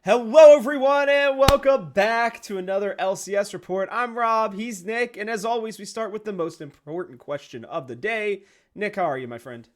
Hello, everyone, and welcome back to another LCS report. I'm Rob, he's Nick, and as always, we start with the most important question of the day. Nick, how are you, my friend?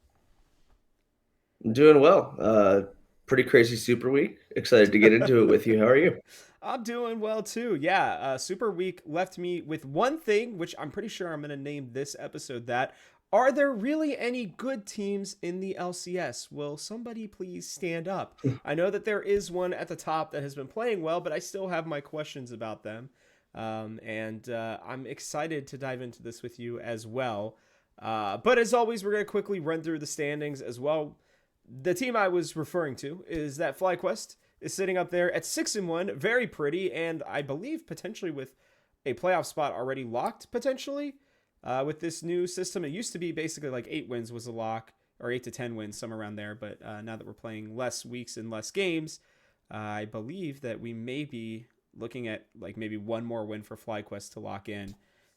I'm doing well. Pretty crazy Super Week. Excited to get into it with you. How are you? I'm doing well too. Yeah, Super Week left me with one thing, which I'm pretty sure I'm going to name this episode that. Are there really any good teams in the LCS? Will somebody please stand up? I know that there is one at the top that has been playing well, but I still have my questions about them. And I'm excited to dive into this with you as well. But as always, we're going to quickly run through the standings as well. The team I was referring to is that FlyQuest is sitting up there at 6-1, very pretty, and I believe potentially with a playoff spot already locked potentially. With this new system, it used to be basically like 8 wins was a lock, or 8 to 10 wins, somewhere around there. But now that we're playing less weeks and less games, I believe that we may be looking at like maybe one more win for FlyQuest to lock in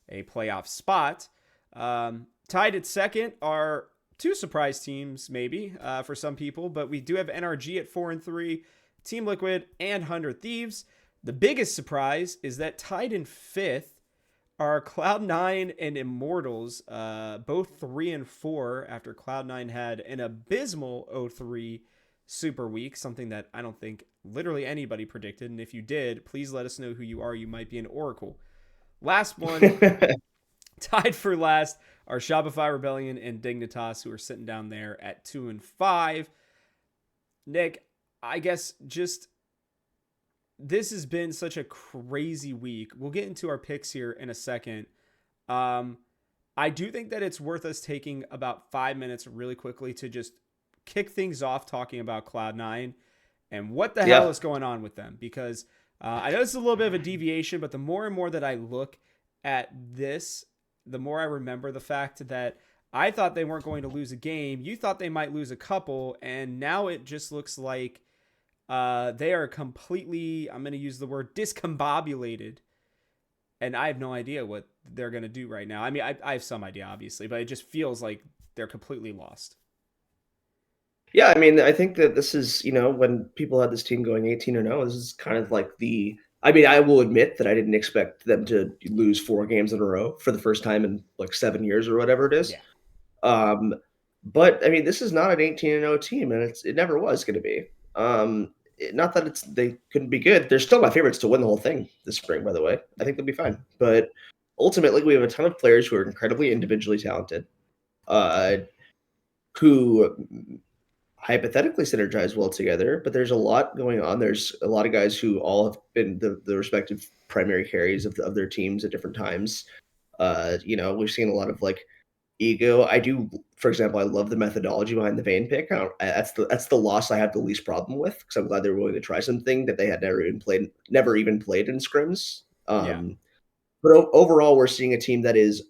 a playoff spot. Tied at second are two surprise teams, maybe for some people, but we do have NRG at 4-3, Team Liquid, and 100 Thieves. The biggest surprise is that tied in fifth are Cloud9 and Immortals, both 3-4 after Cloud9 had an abysmal 0-3 Super Week, something that I don't think literally anybody predicted. And if you did, please let us know who you are. You might be an Oracle. Last one, tied for last, are Shopify Rebellion and Dignitas, who are sitting down there at 2-5. Nick, I guess just this has been such a crazy week. We'll get into our picks here in a second. I do think that it's worth us taking about 5 minutes really quickly to just kick things off talking about Cloud9 and what the hell Yeah. is going on with them. Because I know this is a little bit of a deviation, but the more and more that I look at this, the more I remember the fact that I thought they weren't going to lose a game. You thought they might lose a couple, and now it just looks like they are completely, I'm going to use the word discombobulated, and I have no idea what they're going to do right now. I mean, I have some idea, obviously, but it just feels like they're completely lost. Yeah, I mean, I think that this is, when people had this team going 18-0, this is kind of like I will admit that I didn't expect them to lose 4 games in a row for the first time in like 7 years or whatever it is. Yeah. Um, but I mean, this is not an 18-0 team, and it never was going to be. Not that they couldn't be good. They're still my favorites to win the whole thing this spring, by the way. I think they'll be fine. But ultimately, we have a ton of players who are incredibly individually talented, uh, who hypothetically synergize well together, but there's a lot going on. There's a lot of guys who all have been the respective primary carries of their teams at different times. We've seen a lot of like ego. I do, for example, I love the methodology behind the Vayne pick. That's the loss I have the least problem with because I'm glad they were willing to try something that they had never even played in scrims. Yeah. But overall, we're seeing a team that is.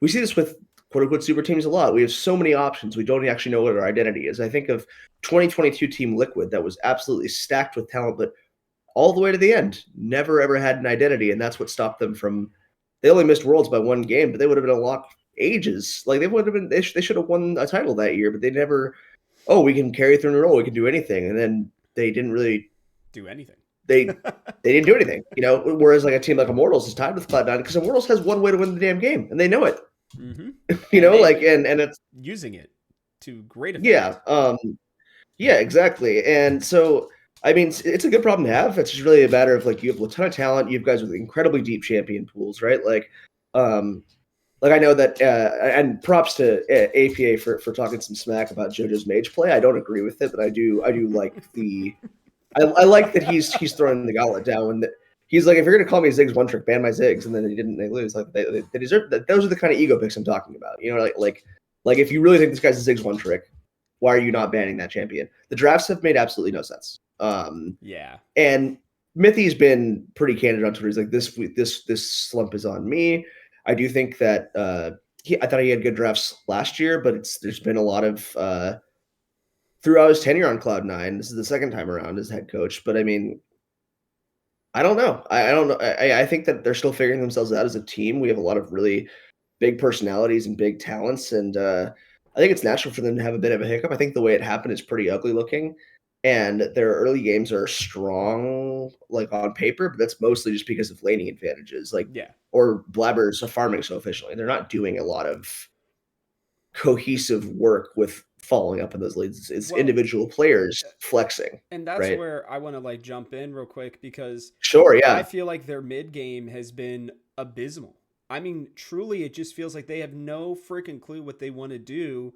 We see this with quote unquote super teams a lot. We have so many options. We don't actually know what our identity is. I think of 2022 Team Liquid that was absolutely stacked with talent, but all the way to the end, never ever had an identity, and that's what stopped them from. They only missed Worlds by 1 game, but they would have been unlocked ages. Like they would have been. They should have won a title that year, but they never. Oh, we can carry through in a row. We can do anything, and then they didn't really. Do anything. They they didn't do anything, Whereas like a team like Immortals is tied with Cloud9 because Immortals has one way to win the damn game, and they know it. Mm-hmm. you And know, they've like been and it's using it to great yeah, effect. yeah, exactly. And so I mean, it's a good problem to have. It's just really a matter of like you have a ton of talent. You have guys with incredibly deep champion pools, right? Um, like I know that, and props to APA for talking some smack about JoJo's mage play. I don't agree with it, but I do like I like that he's throwing the gauntlet down and that he's like, if you're gonna call me Ziggs one trick, ban my Ziggs, and then they lose. Like they deserve that. Those are the kind of ego picks I'm talking about. Like if you really think this guy's a Ziggs one trick, why are you not banning that champion? The drafts have made absolutely no sense. Yeah. And Mithy's been pretty candid on Twitter. He's like, this slump is on me. I do think that I thought he had good drafts last year, but there's been a lot of throughout his tenure on Cloud9. This is the second time around as head coach, but I mean, I don't know. I don't know. I think that they're still figuring themselves out as a team. We have a lot of really big personalities and big talents, and I think it's natural for them to have a bit of a hiccup. I think the way it happened is pretty ugly looking. and their early games are strong, like on paper, but that's mostly just because of laning advantages, like Yeah. or Blabbers are farming so efficiently. They're not doing a lot of cohesive work with following up on those leads. It's Well, individual players flexing, and that's right? where I want to like jump in real quick because Sure, I yeah. feel like their mid game has been abysmal. I mean, truly, it just feels like they have no freaking clue what they want to do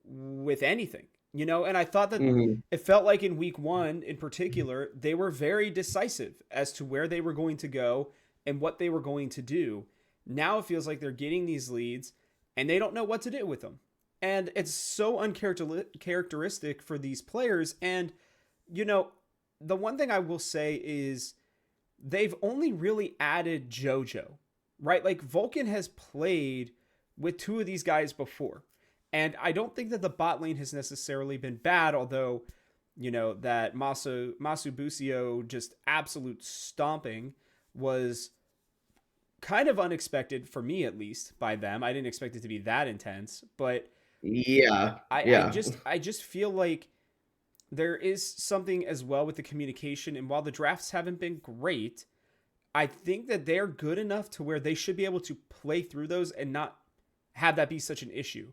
with anything, And I thought that Mhm. it felt like in week one in particular, they were very decisive as to where they were going to go and what they were going to do. Now it feels like they're getting these leads and they don't know what to do with them. And it's so uncharacteristic for these players. And, you know, the one thing I will say is they've only really added JoJo, right? Like Vulcan has played with two of these guys before. And I don't think that the bot lane has necessarily been bad, although, that Masubusio just absolute stomping was kind of unexpected for me at least by them. I didn't expect it to be that intense, but Yeah, I yeah. just I just feel like there is something as well with the communication. And while the drafts haven't been great, I think that they're good enough to where they should be able to play through those and not have that be such an issue.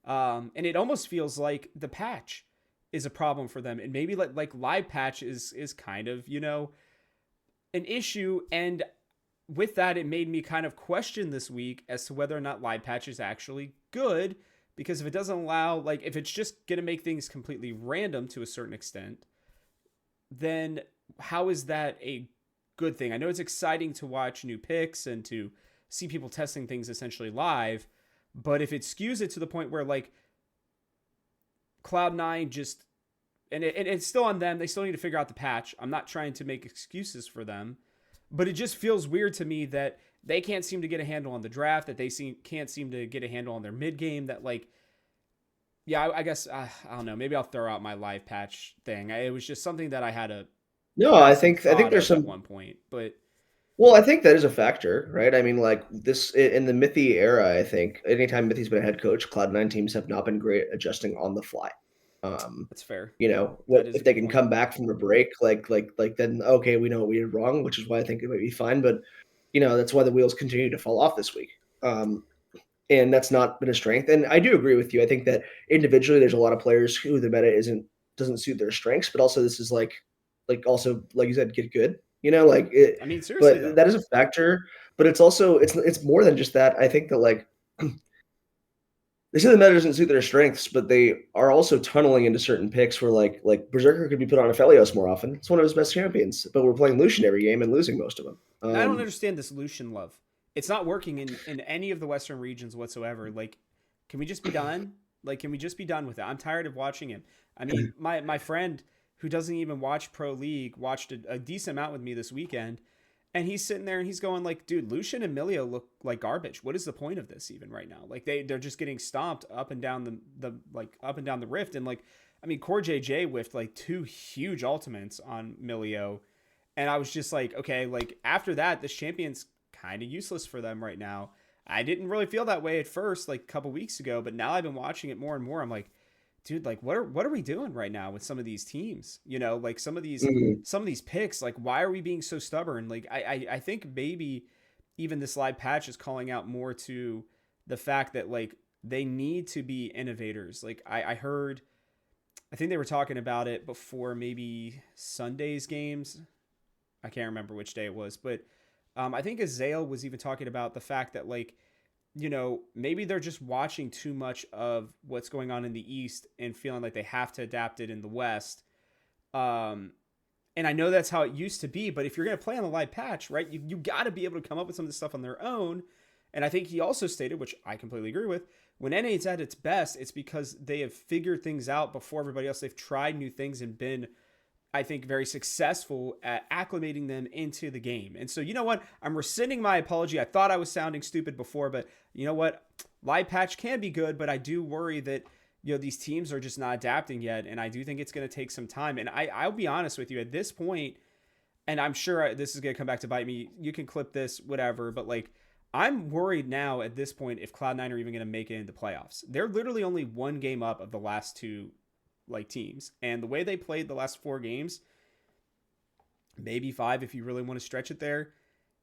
And it almost feels like the patch is a problem for them, and maybe like live patch is kind of an issue. And with that, it made me kind of question this week as to whether or not live patch is actually good, because if it doesn't allow, like, if it's just gonna make things completely random to a certain extent, then how is that a good thing? I know it's exciting to watch new picks and to see people testing things essentially live, but if it skews it to the point where like Cloud9 just and it's still on them, they still need to figure out the patch. I'm not trying to make excuses for them, but it just feels weird to me that they can't seem to get a handle on the draft, that can't seem to get a handle on their mid game. That like, yeah, I guess I don't know. Maybe I'll throw out my live patch thing. It was just something that I had to No, have I some think thought there's of at some. one point. But Well, I think that is a factor, right? I mean, like this in the Mithy era, I think anytime Mithy's been a head coach, Cloud9 teams have not been great adjusting on the fly. Um, that's fair. what That is a if they good can point. come back from a break, like then okay, we know what we did wrong, which is why I think it might be fine. But that's why the wheels continue to fall off this week. And that's not been a strength. And I do agree with you. I think that individually, there's a lot of players who the meta doesn't suit their strengths, but also this is like also like you said, get good. Like it, I mean, seriously but though. that is a factor. But it's also it's more than just that. I think that like they say the meta doesn't suit their strengths, but they are also tunneling into certain picks where like Berserker could be put on Aphelios more often. It's one of his best champions, but we're playing Lucian every game and losing most of them. And I don't understand this Lucian love. It's not working in any of the Western regions whatsoever. Like, can we just be done? Like, can we just be done with it? I'm tired of watching him. I mean, my friend who doesn't even watch Pro League watched a decent amount with me this weekend, and he's sitting there and he's going like, dude, Lucian and Milio look like garbage. What is the point of this even right now? Like they're just getting stomped up and down the like up and down the rift. And like, I mean, Core JJ whiffed like two huge ultimates on Milio, and I was just like, okay, like after that, this champion's kind of useless for them right now. I didn't really feel that way at first, like a couple weeks ago, but now I've been watching it more and more. I'm like, dude, like what are we doing right now with some of these teams? Like Mhm. some of these picks, like why are we being so stubborn? Like I think maybe even this live patch is calling out more to the fact that like they need to be innovators. Like I heard, I think they were talking about it before maybe Sunday's games. I can't remember which day it was, but I think Azale was even talking about the fact that like maybe they're just watching too much of what's going on in the East and feeling like they have to adapt it in the West. Um, and I know that's how it used to be, but if you're going to play on the live patch, right, you got to be able to come up with some of this stuff on their own. And I think he also stated, which I completely agree with, when NA is at its best, it's because they have figured things out before everybody else. They've tried new things and been, I think, very successful at acclimating them into the game. And so, you know what? I'm rescinding my apology. I thought I was sounding stupid before, but you know what? Live patch can be good, but I do worry that these teams are just not adapting yet, and I do think it's going to take some time. And I'll be honest with you at this point, and I'm sure this is going to come back to bite me. You can clip this, whatever, but like I'm worried now at this point if Cloud9 are even going to make it into playoffs. They're literally only one game up of the last two like teams. And the way they played the last 4 games, maybe 5 if you really want to stretch it there,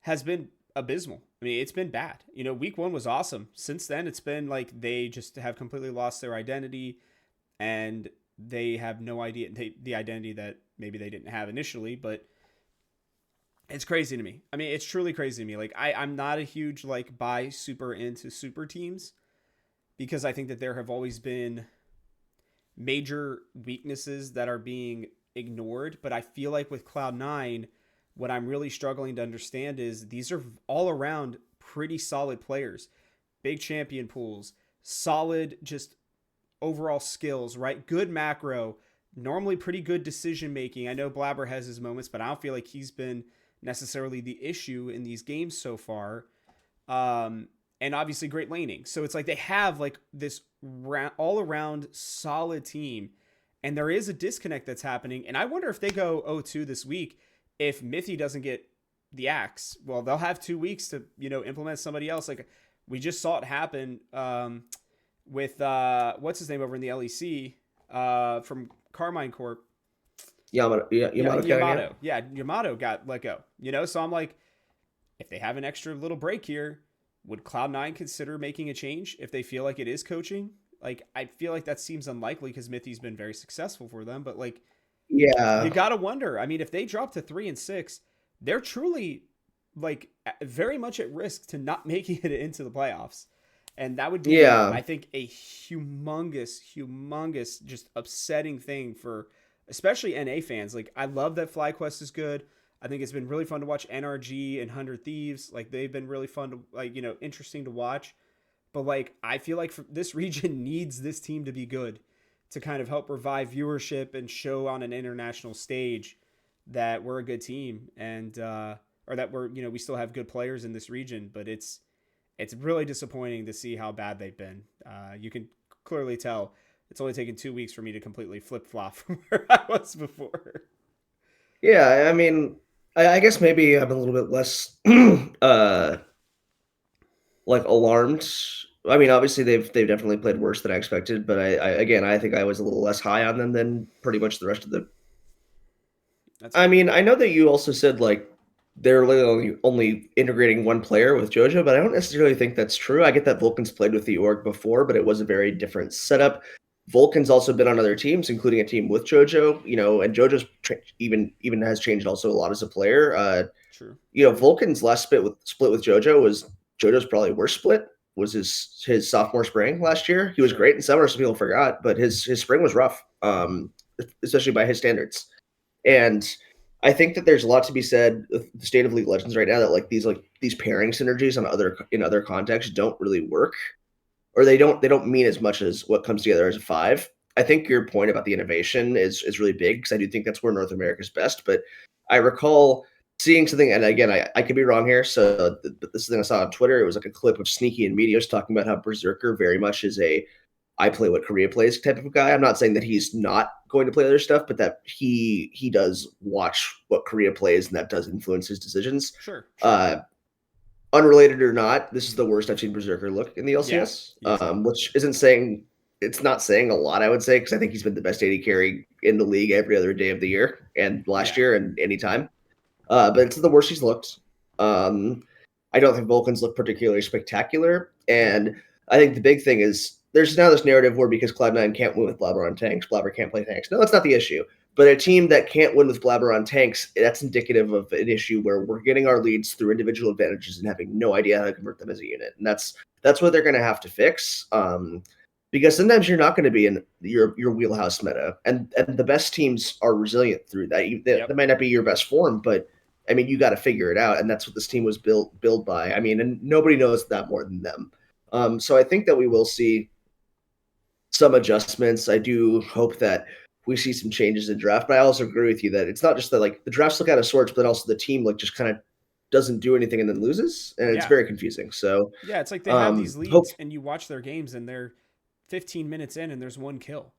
has been abysmal. I mean, it's been bad. Week 1 was awesome. Since then, it's been like they just have completely lost their identity, and they have no idea the identity that maybe they didn't have initially, but it's crazy to me. I mean, it's truly crazy to me. Like I'm not a huge like buy super into super teams because I think that there have always been major weaknesses that are being ignored. But I feel like with Cloud9, what I'm really struggling to understand is these are all around pretty solid players, big champion pools, solid just overall skills, right? Good macro, normally pretty good decision making. I know Blabber has his moments, but I don't feel like he's been necessarily the issue in these games so far. And obviously great laning. So it's like they have like this all around solid team, and there is a disconnect that's happening. And I wonder if they go 0-2 this week, if Mithy doesn't get the axe, well, they'll have 2 weeks to, implement somebody else. Like we just saw it happen with what's his name over in the LEC from Carmine Corp. Yamato. Yeah, Yamato got let go. So I'm like, if they have an extra little break here, would Cloud9 consider making a change if they feel like it is coaching? Like, I feel like that seems unlikely because Mithy's been very successful for them. But like, you Yeah. gotta wonder. I mean, if they drop to 3-6, they're truly like very much at risk to not making it into the playoffs. And that would be, Yeah. I think, a humongous, just upsetting thing for especially NA fans. Like, I love that FlyQuest is good. I think it's been really fun to watch NRG and 100 Thieves. Like, they've been really fun to, like, interesting to watch. But, like, I feel like this region needs this team to be good to kind of help revive viewership and show on an international stage that we're a good team and, or that we still have good players in this region. But it's really disappointing to see how bad they've been. You can clearly tell it's only taken 2 weeks for me to completely flip flop from where I was before. Yeah. I mean, I guess maybe I'm a little bit less like alarmed. I mean, obviously they've definitely played worse than I expected, but I think I was a little less high on them than pretty much the rest of the. That's I fair. mean, I know that you also said like they're literally only integrating one player with JoJo, but I don't necessarily think that's true. I get that Vulcan's played with the org before, but it was a very different setup. Vulcan's also been on other teams, including a team with JoJo, and JoJo's even has changed also a lot as a player. True. Vulcan's last split with JoJo was JoJo's probably worst split was his sophomore spring last year. He was Sure. great in summer, some people forgot, but his spring was rough, especially by his standards. And I think that there's a lot to be said with the state of League of Legends right now that these pairing synergies in other contexts don't really work, or they don't mean as much as what comes together as a five. I think your point about the innovation is really big because I do think that's where North America's best. But I recall seeing something, and again, I could be wrong here. So this thing I saw on Twitter, it was like a clip of Sneaky and Meteos talking about how Berserker very much is a I play what Korea plays type of guy. I'm not saying that he's not going to play other stuff, but that he does watch what Korea plays, and that does influence his decisions. Sure. Sure. Uh, Unrelated or not, this is the worst I've seen Berserker look in the Yeah. LCS, Easily. which isn't saying it's not saying a lot, I would say, because I think he's been the best AD carry in the league every other day of the year and last Yeah. year and anytime. But it's the worst he's looked. Um, I don't think Vulcans look particularly spectacular, Nope. and I think the big thing is there's now this narrative where because Cloud9 can't win with Blabber on tanks, Blabber can't play tanks. No, that's not the issue. But a team that can't win with Blabber on tanks, that's indicative of an issue where we're getting our leads through individual advantages and having no idea how to convert them as a unit. And that's what they're going to have to fix. Because sometimes you're not going to be in your wheelhouse meta, and the best teams are resilient through that. That Yep. might not be your best form, but I mean, you got to figure it out, and that's what this team was built by. I mean, and nobody knows that more than them. So I think that we will see some adjustments. I do hope that we see some changes in draft, but I also agree with you that it's not just that like the drafts look out of sorts, but also the team like just kind of doesn't do anything and then loses, and it's Yeah. very confusing. So Yeah. It's like they have these hope leads, and you watch their games, and they're 15 minutes in, and there's one kill.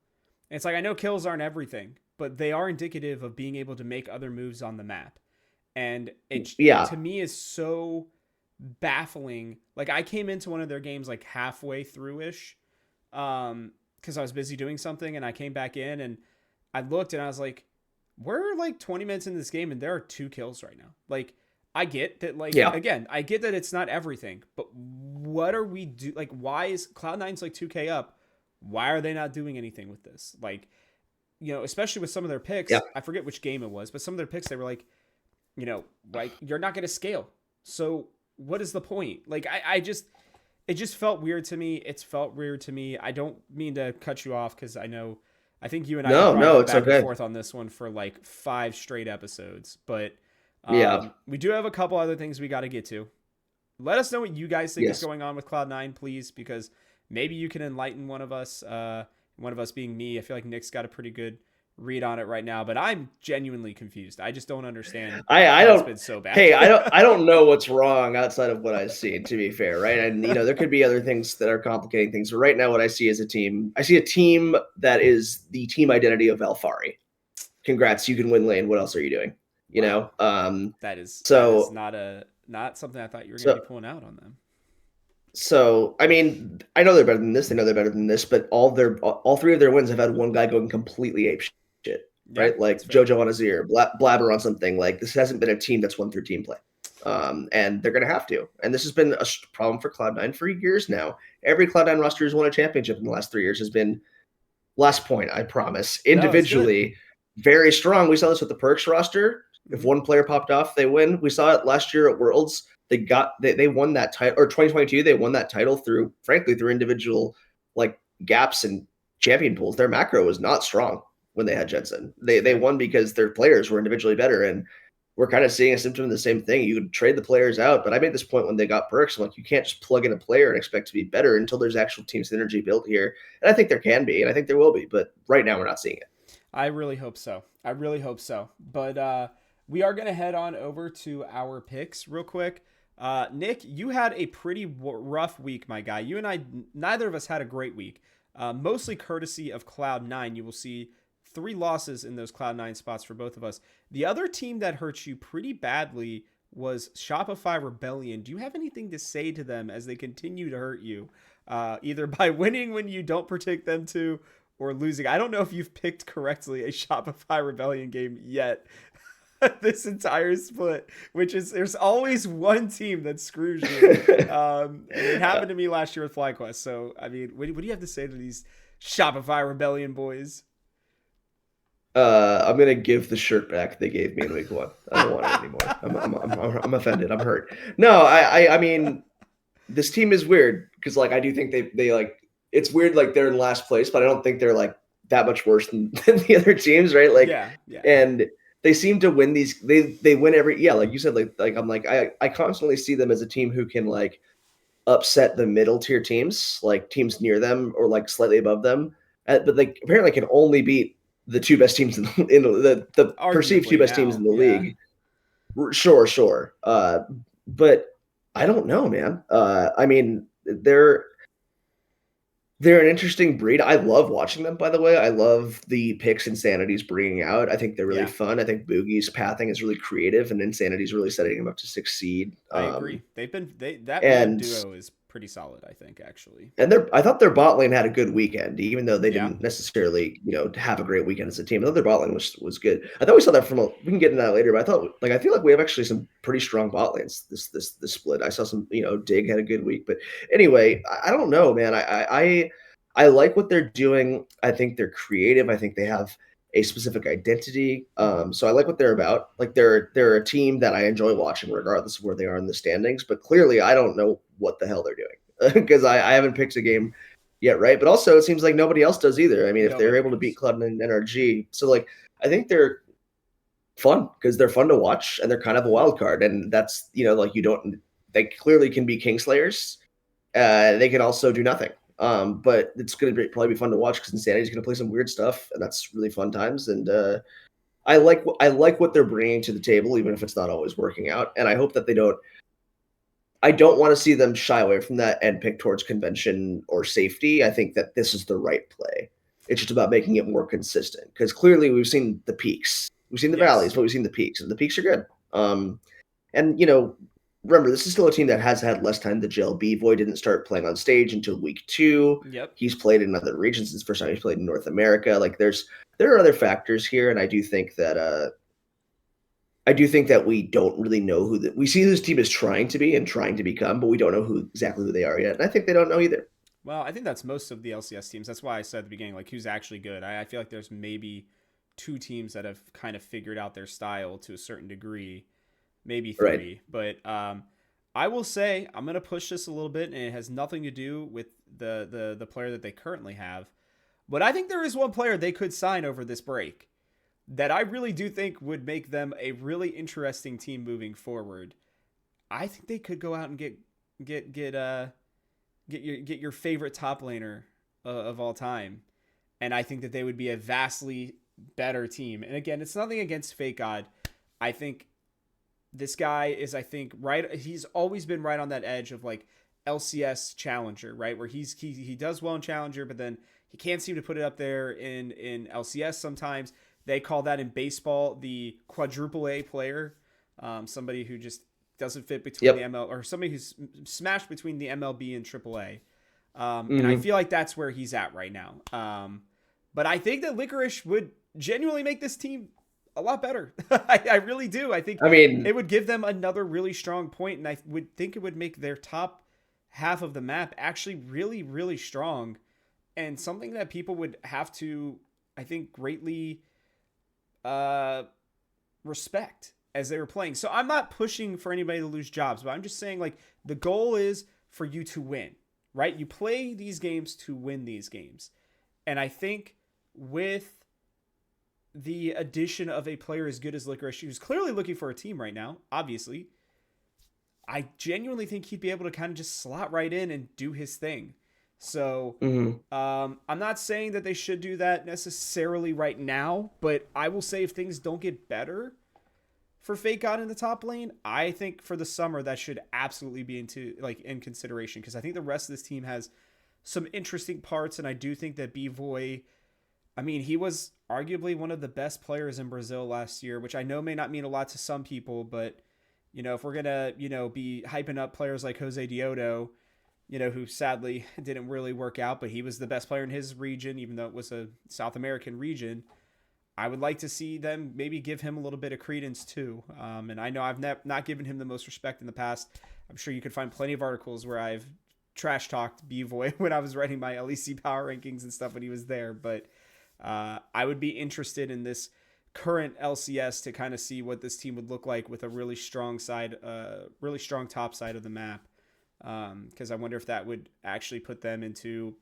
And it's like I know kills aren't everything, but they are indicative of being able to make other moves on the map. And it yeah. to me is so baffling. Like I came into one of their games like halfway through ish, because I was busy doing something, and I came back in and I looked and I was like, we're like 20 minutes in this game and there are 2 kills right now. Like, I get that, like, Yeah. again, I get that it's not everything, but what are we do? Like, why is Cloud9's like 2K up? Why are they not doing anything with this? Like, especially with some of their Yeah. picks, I forget which game it was, but some of their picks, they were like you're not going to scale. So what is the point? Like, I just, it just felt weird to me. It's felt weird to me. I don't mean to cut you off because I think you and I could No, probably no, go it's back and okay. forth on this one for like 5 straight episodes, but Yeah. we do have a couple other things we got to get to. Let us know what you guys think is Yes. going on with Cloud9, please, because maybe you can enlighten one of us. One of us being me. I feel like Nick's got a pretty good read on it right now, but I'm genuinely confused. I just don't understand I how it's don't. been so bad. Hey, I don't know what's wrong outside of what I see. To be fair, right? And there could be other things that are complicating things. But right now, what I see is a team. I see a team that is the team identity of Alfari. Congrats, you can win lane. What else are you doing? You Wow, know. that is So not something I thought you were going to so be pulling out on them. I mean, I know they're better than this. They know they're better than this. But all three of their wins have had one guy going completely ape shit. Yeah, Right, that's like fair. JoJo on his ear, Blabber on something. Like this hasn't been a team that's won through team play. And they're going to have to. And this has been a problem for Cloud9 for years now. Every Cloud9 roster who's won a championship in the last 3 years has been last point, I promise. No, it's good. Individually, very strong. We saw this with the Perks roster. If Mm-hmm. one player popped off, they win. We saw it last year at Worlds. They won that title, or 2022 they won that title through, frankly, through individual like gaps and champion pools. Their macro was not strong when they had Jensen. They Fair. won because their players were individually better, and we're kind of seeing a symptom of the same thing. You could trade the players out, but I made this point when they got Perks. I'm like, you can't just plug in a player and expect to be better until there's actual team synergy built here. And I think there can be, and I think there will be, but right now we're not seeing it. I really hope so. I really hope so. But we are going to head on over to our picks real quick. Nick, you had a pretty rough week, my guy. You and I, neither of us had a great week. Mostly courtesy of Cloud9. You will see 3 losses in those Cloud9 spots for both of us. The other team that hurt you pretty badly was Shopify Rebellion. Do you have anything to say to them as they continue to hurt you? Either by winning when you don't predict them to, or losing. I don't know if you've picked correctly a Shopify Rebellion game yet. This entire split, which is, there's always one team that screws you. And it happened to me last year with FlyQuest. So, I mean, what do you have to say to these Shopify Rebellion boys? I'm gonna give the shirt back they gave me in week 1. I don't want it anymore. I'm offended. I'm hurt. No, I mean, this team is weird because like I do think they like it's weird like they're in last place, but I don't think they're like that much worse than the other teams, right? Like, Yeah, yeah. and they seem to win these. They win every like you said. Like I'm like I constantly see them as a team who can like upset the middle tier teams, like teams near them or like slightly above them. But they apparently can only beat the 2 best teams in the perceived 2 Arguably best teams now. in the Yeah. league. Sure. But I don't know, man. I mean, they're an interesting breed. I love watching them, by the way. I love the picks Insanity's bringing out. I think they're really Yeah. fun. I think Boogie's pathing is really creative, and Insanity's really setting him up to succeed. I agree. That mid And duo is pretty solid, I think, actually. I thought their bot lane had a good weekend, even though they Yeah. didn't necessarily, have a great weekend as a team. I thought their bot lane was good. I thought we saw that we can get into that later, but I feel like we have actually some pretty strong bot lanes this split. I saw some, Dig had a good week, but anyway, I don't know, man. I like what they're doing. I think they're creative. I think they have a specific identity. So I like what they're about. Like they're a team that I enjoy watching, regardless of where they are in the standings. But clearly, I don't know what the hell they're doing because I haven't picked a game yet, right? But also, it seems like nobody else does either. I mean, if they're Nobody able to does. beat Cloud and NRG, so like I think they're fun because they're fun to watch and they're kind of a Mm-hmm. wild card, and that's like you don't. They clearly can be Kingslayers. They can also do nothing. But it's going to probably be fun to watch because Insanity's going to play some weird stuff, and that's really fun times. And I like what they're bringing to the table, even if it's not always working out. And I hope that they don't. I don't want to see them shy away from that and pick towards convention or safety. I think that this is the right play. It's just about making it more consistent because clearly we've seen the peaks, we've seen the valleys, Yes. but we've seen the peaks, and the peaks are good. And remember, this is still a team that has had less time to gel. B-Boy didn't start playing on stage until week 2. Yep. He's played in other regions. It's the first time he's played in North America. Like there are other factors here, and I do think that we don't really know we see who this team is trying to be and trying to become, but we don't know exactly who they are yet. And I think they don't know either. Well, I think that's most of the LCS teams. That's why I said at the beginning, like, who's actually good. I feel like there's maybe 2 teams that have kind of figured out their style to a certain degree, maybe Right. 3. But I will say I'm gonna push this a little bit, and it has nothing to do with the player that they currently have. But I think there is one player they could sign over this break that I really do think would make them a really interesting team moving forward. I think they could go out and get get your favorite top laner of all time, and I think that they would be a vastly better team. And again, it's nothing against Fake God. I think this guy is, I think, right. He's always been right on that edge of like LCS challenger, right, where he does well in challenger, but then he can't seem to put it up there in LCS sometimes. They call that in baseball the quadruple A player, somebody who just doesn't fit between the Yep. ML, or somebody who's smashed between the MLB and AAA. And I Mm-hmm. feel like that's where he's at right now. But I think that Licorice would genuinely make this team a lot better. I really do. I think I mean, it would give them another really strong point, and I would think it would make their top half of the map actually really, really strong, and something that people would have to, I think, greatly uh, respect as they were playing. So I'm not pushing for anybody to lose jobs, but I'm just saying, like, the goal is for you to win, right? You play these games to win these games. And I think with the addition of a player as good as Licorice, who's clearly looking for a team right now, obviously, I genuinely think he'd be able to kind of just slot right in and do his thing. So mhm. I'm not saying that they should do that necessarily right now, but I will say if things don't get better for Fake God in the top lane, I think for the summer that should absolutely be in consideration, because I think the rest of this team has some interesting parts, and I do think that B-Voy, I mean, he was arguably one of the best players in Brazil last year, which I know may not mean a lot to some people, but if we're gonna, be hyping up players like Jose Diodo, who sadly didn't really work out, but he was the best player in his region, even though it was a South American region. I would like to see them maybe give him a little bit of credence too. And I know I've not given him the most respect in the past. I'm sure you could find plenty of articles where I've trash talked B-Voy when I was writing my LEC power rankings and stuff when he was there. But I would be interested in this current LCS to kind of see what this team would look like with a really strong really strong top side of the map. Because I wonder if that would actually put them into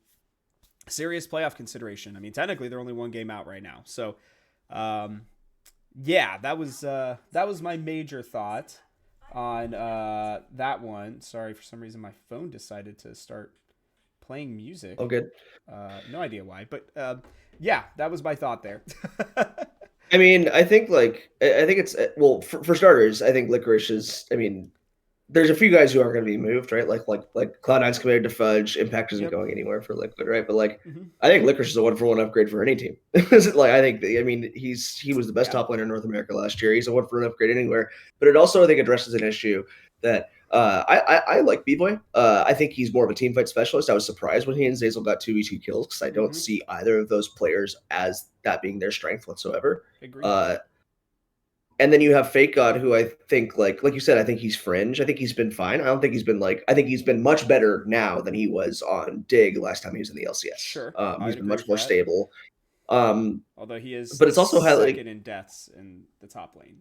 serious playoff consideration. I mean, technically they're only 1 game out right now, so um, yeah, that was my major thought on that one. Sorry, for some reason my phone decided to start playing All music. good. No idea why, but yeah, that was my thought there. I mean, I think I think it's well for starters. I think Licorice is. I mean, there's a few guys who aren't going to be moved, right? Like Cloud9's committed to Fudge. Impact isn't Yep. going anywhere for Liquid, right? But like, Mm-hmm. I think Licorice is a 1-for-1 upgrade for any team. Like, I think I mean he was the best Yeah. top laner in North America last year. He's a 1-for-1 upgrade anywhere. But it also I think addresses an issue that I like B-Boy. I think he's more of a team fight specialist. I was surprised when he and Zazel got 2v2 kills because I don't Mm-hmm. see either of those players as that being their strength whatsoever. Agreed. Uh, and then you have Fake God, who I think, like you said, I think he's fringe. I think he's been fine. I don't think he's been I think he's been much better now than he was on Dig last time he was in the LCS. Sure, He's I'd been agree much with more that. stable. Um, Although he is but it's also had second in deaths in the top lane.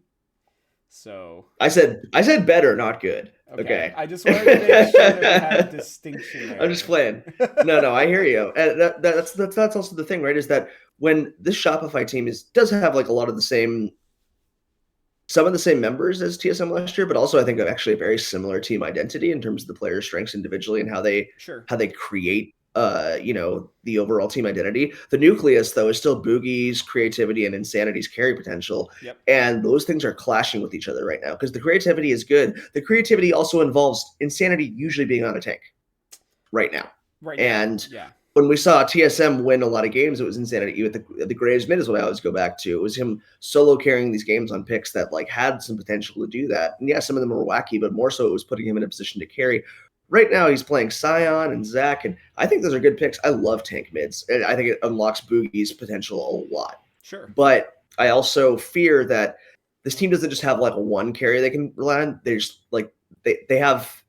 So I said better, not good. okay, Okay. I just wanted to make sure that we had a distinction I'm just there. playing. No, I hear you. And that's also the thing, right? Is that when this Shopify team does have like a lot of the same some of the same members as TSM last year, but also I think actually a very similar team identity in terms of the players' strengths individually and Sure. how they create the overall team identity. The nucleus though is still Boogie's creativity and Insanity's carry potential. Yep. And those things are clashing with each other right now because the creativity is good. The creativity also involves Insanity usually being on a tank right now. Right now. And Yeah. when we saw TSM win a lot of games, it was Insanity with the Graves mid is what I always go back to. It was him solo carrying these games on picks that like had some potential to do that. And yeah, some of them were wacky, but more so it was putting him in a position to carry. Right now he's playing Scion and Zach, and I think those are good picks. I love tank mids, and I think it unlocks Boogie's potential a lot. Sure. But I also fear that this team doesn't just have like a one carry they can rely on. They just like they have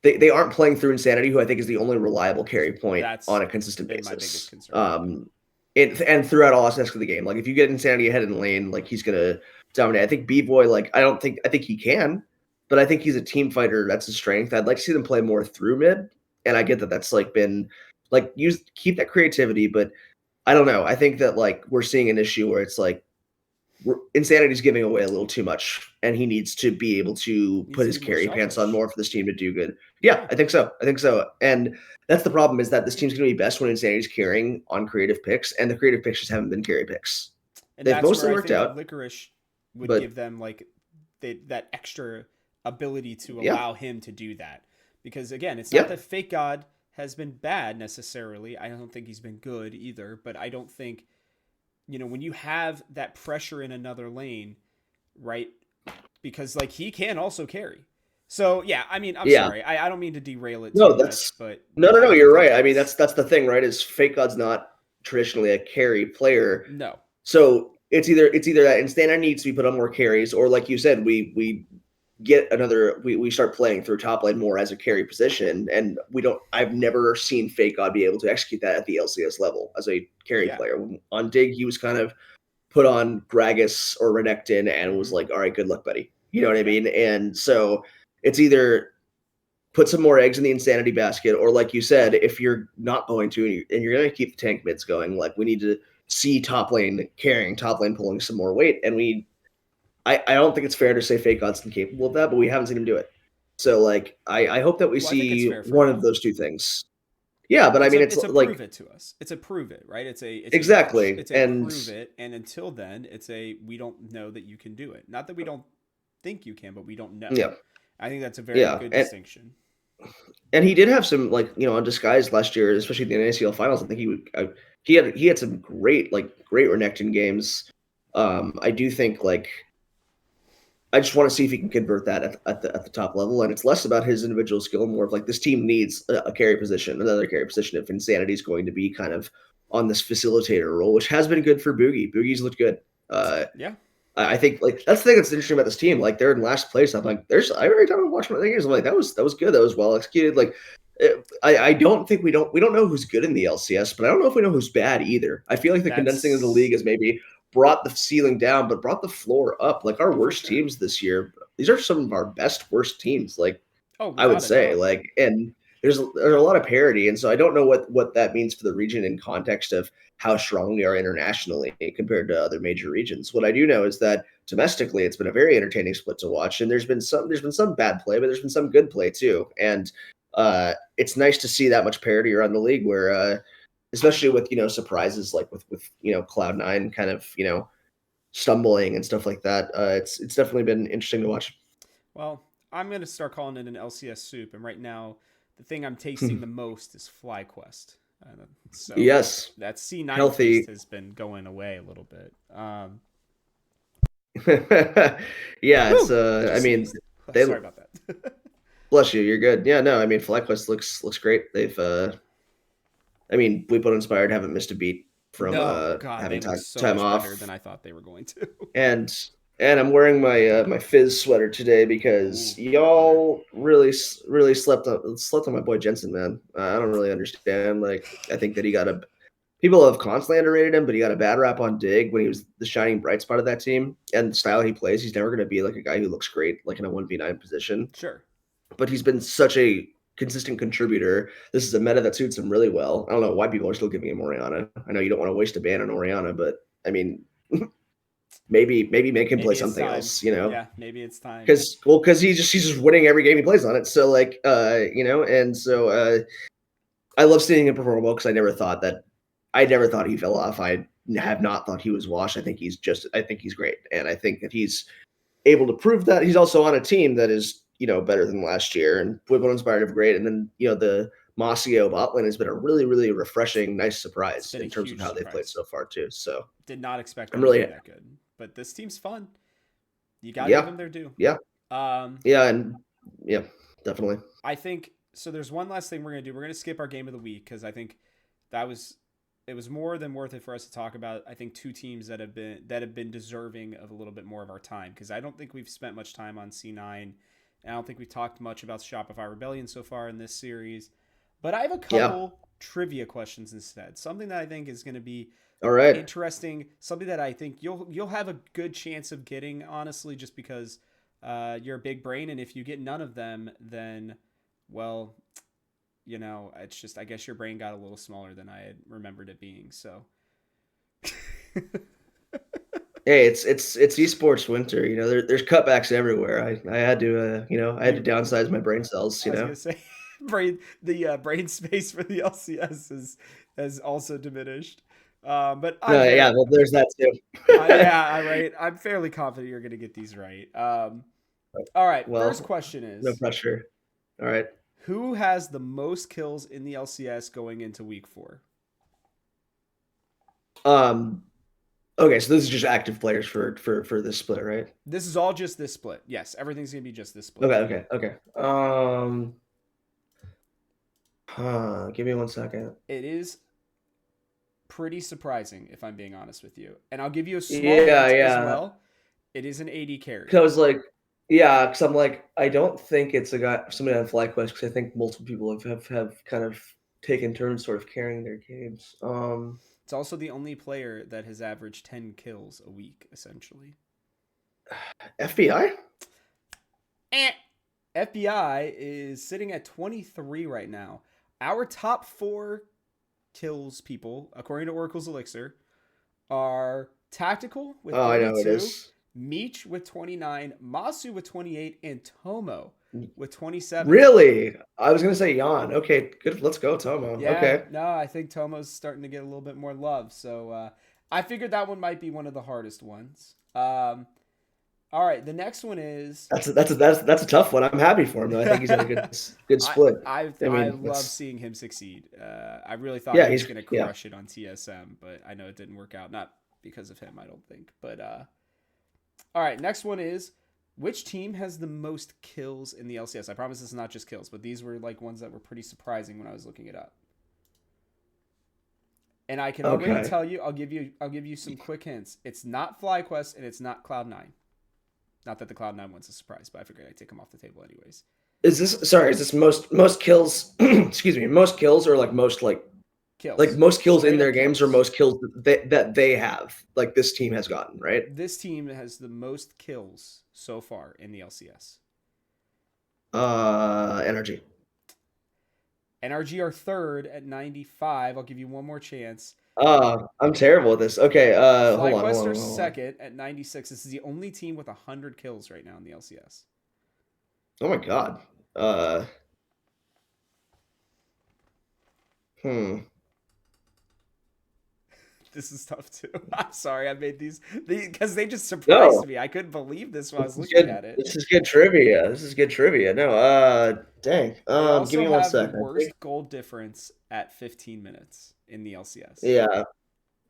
they aren't playing through Insanity, who I think is the only reliable carry point That's on a consistent been basis. my biggest concern. And throughout all aspects of the game, like if you get Insanity ahead in the lane, like he's gonna dominate. I think B-Boy, like I think he can, but I think he's a team fighter. That's his strength. I'd like to see them play more through mid, and I get that that's like been like keep that creativity, but I don't know. I think that like we're seeing an issue where it's like Insanity's giving away a little too much, and he needs to be able to put his carry pants on more for this team to do good. Yeah, I think so. And that's the problem is that this team's going to be best when Insanity's carrying on creative picks, and the creative picks just haven't been carry picks. And They've that's mostly where I worked think out. Licorice would But give them like that extra ability to yeah, allow him to do that. Because again, it's not yeah, that Fake God has been bad necessarily. I don't think he's been good either, but I don't think when you have that pressure in another lane, right? Because like he can also carry. So yeah, I mean, I'm yeah. sorry, I don't mean to derail it too No, much, that's but no. I do You're think right. I mean, that's that's the thing, right? Is Fake God's not traditionally a carry player, no, so it's either that Instana needs to be put on more carries, or like you said, we get another we start playing through top lane more as a carry position, and I've never seen Fake God be able to execute that at the LCS level as a carry yeah, player. On Dig, he was kind of put on Gragas or Renekton and was like, all right, good luck, buddy. You know what I yeah, mean? And so it's either put some more eggs in the Insanity basket, or like you said, if you're not going to and you're going to keep the tank mids going, like we need to see top lane carrying, top lane pulling some more weight. And I don't think it's fair to say Fake God's incapable of that, but we haven't seen him do it. So like I hope that we well, I think it's see fair for one of now. those two things. Yeah, but I mean it's It's a prove like it to us. It's a prove it, right? exactly. It's a And prove it, and until then, it's a we don't know that you can do it. Not that we don't think you can, but we don't know. yeah, I think that's a very yeah. good distinction. And he did have some like on Disguise last year, especially the NACL finals. I think he had some great Renekton games. I do think like I just want to see if he can convert that at the top level, and it's less about his individual skill, more of like this team needs a carry position, another carry position if Insanity is going to be kind of on this facilitator role, which has been good for Boogie. Boogie's looked good. Yeah. I think like that's the thing that's interesting about this team. Like they're in last place. I'm like, every time I watch one of the games, I'm like, that was good. That was well executed. Like, I don't think we don't know who's good in the LCS, but I don't know if we know who's bad either. I feel like the condensing of the league That's has maybe brought the ceiling down, but brought the floor up. Like our for worst sure. teams this year, these are some of our best worst teams. Like Oh, I would without a say, doubt. like, and there's a lot of parity, and so I don't know what that means for the region in context of how strong we are internationally compared to other major regions. What I do know is that domestically, it's been a very entertaining split to watch, and there's been some bad play, but there's been some good play too, and it's nice to see that much parity around the league, where especially with surprises like with Cloud9 kind of stumbling and stuff like that. It's definitely been interesting to watch. Well, I'm gonna start calling it an LCS soup, and right now, the thing I'm tasting the most is FlyQuest. So Yes, that C9 taste healthy. has been going away a little bit. Yeah, it's Whew, I I just mean sneezed. they Sorry about that. bless you, you're good. Yeah, no, I mean FlyQuest looks great. They've I mean we put Inspired haven't missed a beat from No, God, they having look time so time much better than off. I thought they were going to. And I'm wearing my Fizz sweater today because Ooh, good honor. y'all really slept on my boy Jensen, man. I don't really understand. Like I think that he got a people have constantly underrated him, but he got a bad rap on Dig when he was the shining bright spot of that team. And the style he plays, he's never going to be like a guy who looks great like in a 1v9 position. Sure. But he's been such a consistent contributor. This is a meta that suits him really well. I don't know why people are still giving him Oriana. I know you don't want to waste a ban on Oriana, but I mean, maybe make him play Maybe it's something time. else, Yeah, maybe it's time. because he's just winning every game he plays on it. So like and so I love seeing him perform well because I never thought he fell off. I have not thought he was washed. I think he's great, and I think that he's able to prove that. He's also on a team that is better than last year, and Pueblo Inspired of great, and then the Masio bot lane has been a really, really refreshing, nice It's surprise been a in terms of huge how they've played surprise. so far too. So Did not expect I'm them to be really, that good, but this team's fun. You got to give yeah, them their due. yeah, Um, yeah, and yeah, definitely. I think so. There's one last thing we're gonna do. We're gonna skip our game of the week because I think that was it was more than worth it for us to talk about. I think two teams that have been deserving of a little bit more of our time because I don't think we've spent much time on C9. And I don't think we've talked much about Shopify Rebellion so far in this series. But I have a Yeah. couple trivia questions instead. Something that I think is going to be All right. interesting. Something that I think you'll have a good chance of getting, honestly, just because you're a big brain, and if you get none of them, then well, it's just I guess your brain got a little smaller than I had remembered it being. So. Hey, it's esports winter. There's cutbacks everywhere. I had to I had to the downsize my brain cells. I was gonna say, brain space for the LCS has also diminished. But I'm No, very yeah, well, there's that too. yeah, all right. I'm fairly confident you're gonna get these right. All right. First Well, question no is, pressure. All right. who has the most kills in the LCS going into week 4? Um. Okay, so this is just active players for this split, right? This is all just this split. Yes, everything's gonna be just this split. Okay, okay, okay. Give me 1 second. It is pretty surprising, if I'm being honest with you, and I'll give you a small Yeah, hint as yeah. well. It is an AD carry. Cause I was like, yeah, because I'm like, I don't think it's a guy, somebody on FlyQuest, because I think multiple people have kind of taken turns sort of carrying their games. It's also the only player that has averaged 10 kills a week, essentially. FBI? Eh. FBI is sitting at 23 right now. Our top 4 kills people, according to Oracle's Elixir, are Tactical with Oh, I know it 32, is. Meech with 29, Masu with 28, and Tomo with 27. Really? I was gonna say Jan. Okay, good. Let's go, Tomo. Yeah, Okay. no, I think Tomo's starting to get a little bit more love. So I figured that one might be one of the hardest ones. All right, the next one is That's a tough one. I'm happy for him though. I think he's had a good I split. I I mean, love that's seeing him succeed. I really thought yeah, he was he's going to yeah. crush it on TSM, but I know it didn't work out. Not because of him, I don't think. But all right, next one is which team has the most kills in the LCS? I promise this is not just kills, but these were like ones that were pretty surprising when I was looking it up. And I can already Okay. tell you, I'll give you some quick hints. It's not FlyQuest and it's not Cloud9. Not that the Cloud9 one's a surprise, but I figured I'd take them off the table anyways. Is this most kills excuse me, most kills or like Kills. most kills in Straight their up games or kills. most kills that they have, like this team has gotten, right? This team has the most kills so far in the LCS. Energy. NRG are third at 95. I'll give you one more chance. I'm terrible at this. Okay, FlyQuest are hold on. second at 96. This is the only team with 100 kills right now in the LCS. Oh my god. Uh, hmm. This is tough too. I'm sorry I made these because they just surprised No, me. I couldn't believe this when I was this is looking good. at it. This is good trivia. This is good trivia. No, dang. They Give also me one have the sec. I think. worst goal difference at 15 minutes in the LCS. Yeah.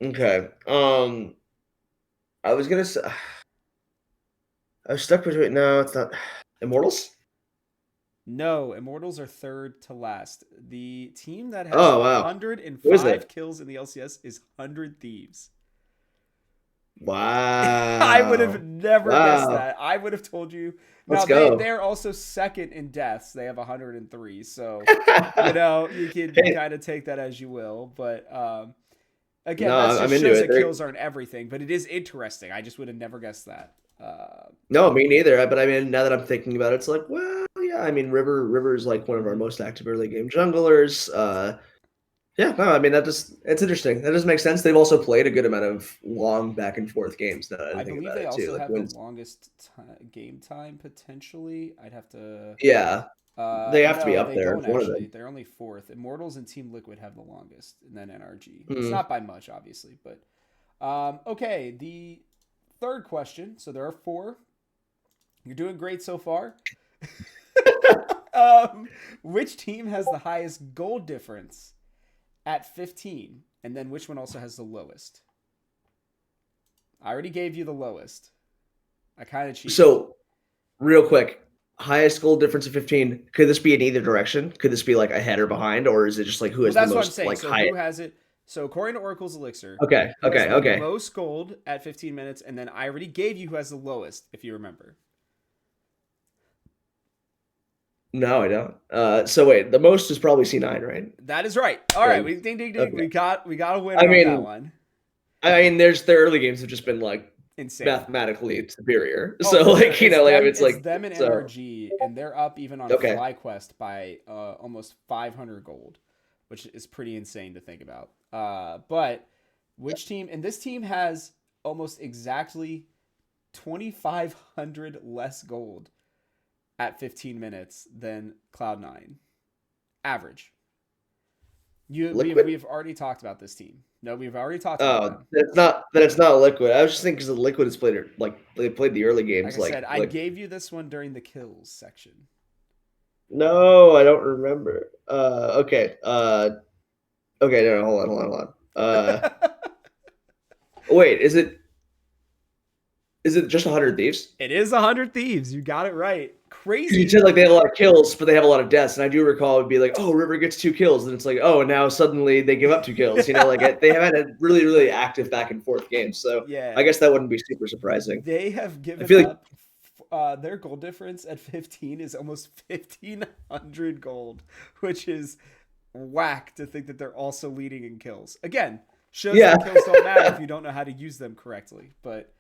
Okay. I was gonna say I was stuck between. No, it's not. Immortals. No, Immortals are third to last. The team that has Oh wow. Who is 105 it? kills in the LCS is 100 Thieves. I would have Wow. never guessed Wow. that. I would have told you. Let's Now go. they're also second in deaths. They have 103. So, you can Hey, kind of take that as you will, but again, no, that I'm just into shows it. that kills aren't everything, but it is interesting. I just would have never guessed that. No, me neither. But I mean, now that I'm thinking about it, it's like, well, yeah. I mean, River is like one of our Mhm. most active early game junglers. Yeah, no, I mean it's interesting. That does make sense. They've also played a good amount of long back and forth games. Now that I I think believe about they it too, also like have the wins. longest game time potentially. I'd have to. Yeah, they have to be No, up they there. don't It's one of actually. them. They're only fourth. Immortals and Team Liquid have the longest, and then NRG. It's Hmm. not by much, obviously, but okay. The third question. So there are 4. You're doing great so far. Which team has the highest goal difference at 15? And then which one also has the lowest? I already gave you the lowest. I kind of cheated. So, real quick, highest goal difference of 15. Could this be in either direction? Could this be like ahead or behind, or is it just like who Well, has the that's what I'm most saying. like So high? who has it? So according to Oracle's Elixir, Okay, who has okay, the okay. most gold at 15 minutes, and then I already gave you who has the lowest, if you remember. No, I don't. So wait, the most is probably C9, right? That is right. All right, Right. we ding ding ding. Okay. We got a I winner on that mean, one. there's the early games have just been like Insane. mathematically superior. Oh, So for sure. like like Them, it's it's like them and so NRG, and they're up even on okay. FlyQuest by almost 500 gold, which is pretty insane to think about. But which team? And this team has almost exactly 2,500 less gold at 15 minutes than Cloud9. Average. Liquid? We've already talked about this team. No, we've already talked about them. It's not liquid. I was just thinking because the liquid has played it like they played the early Like games I said, I like gave you this one during the kills section. no, I don't remember. Okay. Okay, no, hold on. Wait, is it just 100 thieves? It is 100 Thieves. You got it right. Because you Crazy. said like they have a lot of kills, but they have a lot of deaths, and I do recall it would be like, oh, River gets 2 kills, and it's like, oh, now suddenly they give up 2 kills. They have had a really really active back and forth game, so Yeah. I guess that wouldn't be super surprising. They have I given feel like up their gold difference at 15 is almost 1,500 gold, which is whack to think that they're also leading in kills. Again, shows yeah, that kills don't matter if you don't know how to use them correctly. But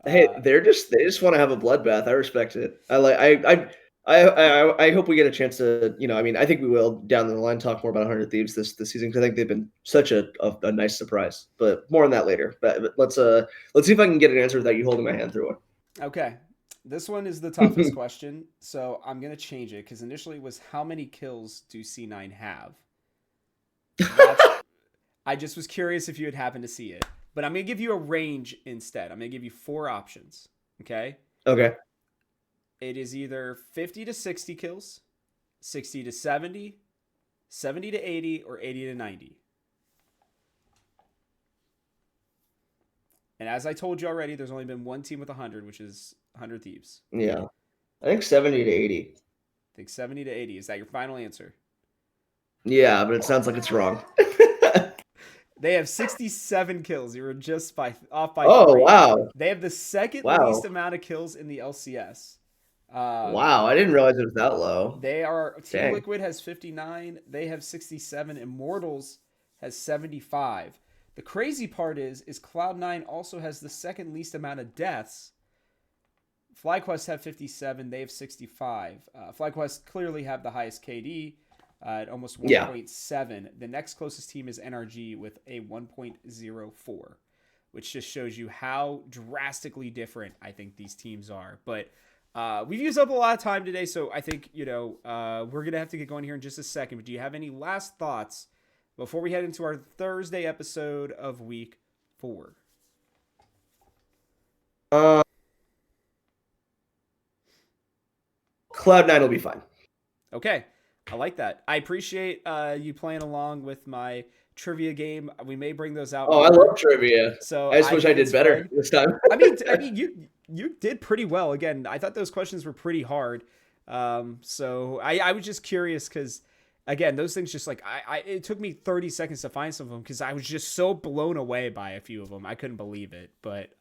hey, uh, they just want to have a bloodbath. I respect it. I hope we get a chance to I think we will down the line talk more about 100 Thieves this season because I think they've been such a nice surprise. But more on that later. But let's see if I can get an answer without you holding my hand through okay. This one is the toughest question, so I'm going to change it because initially it was how many kills do C9 have? That's, I just was curious if you had happened to see it. But I'm going to give you a range instead. I'm going to give you 4 options. Okay? Okay. It is either 50 to 60 kills, 60 to 70, 70 to 80, or 80 to 90. And as I told you already, there's only been one team with 100, which is 100 Thieves. Yeah. I think 70 to 80. I think 70 to 80. Is that your final answer? Yeah, but it sounds like it's wrong. They have 67 kills. You were just off by Oh, 3. wow. They have the second Wow. least amount of kills in the LCS. Wow, I didn't realize it was that low. They are Team Dang. Liquid has 59. They have 67. Immortals has 75. The crazy part is Cloud9 also has the second least amount of deaths. FlyQuest have 57. They have 65. FlyQuest clearly have the highest KD at almost 1.7. The next closest team is NRG with a 1.04, which just shows you how drastically different I think these teams are. But we've used up a lot of time today, so I think we're gonna have to get going here in just a second. But do you have any last thoughts before we head into our Thursday episode of Week 4? Cloud9 will be fine. Okay, I like that. I appreciate you playing along with my trivia game. We may bring those out. Oh, I love trivia. So I just wish I did better this time. I mean, you did pretty well. Again, I thought those questions were pretty hard. So I was just curious because, again, those things just like it took me 30 seconds to find some of them because I was just so blown away by a few of them. I couldn't believe it. But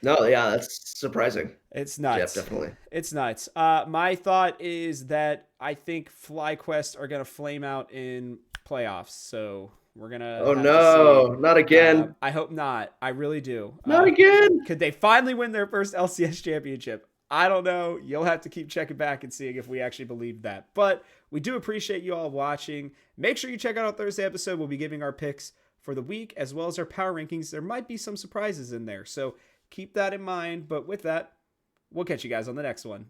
no, yeah, that's surprising. It's nuts. Yeah, definitely. It's nuts. My thought is that I think FlyQuest are gonna flame out in playoffs. So we're gonna. Oh no, not again. I hope not. I really do. Not again. Could they finally win their first LCS championship? I don't know. You'll have to keep checking back and seeing if we actually believe that. But we do appreciate you all watching. Make sure you check out our Thursday episode. We'll be giving our picks for the week as well as our power rankings. There might be some surprises in there. So keep that in mind. But with that, we'll catch you guys on the next one.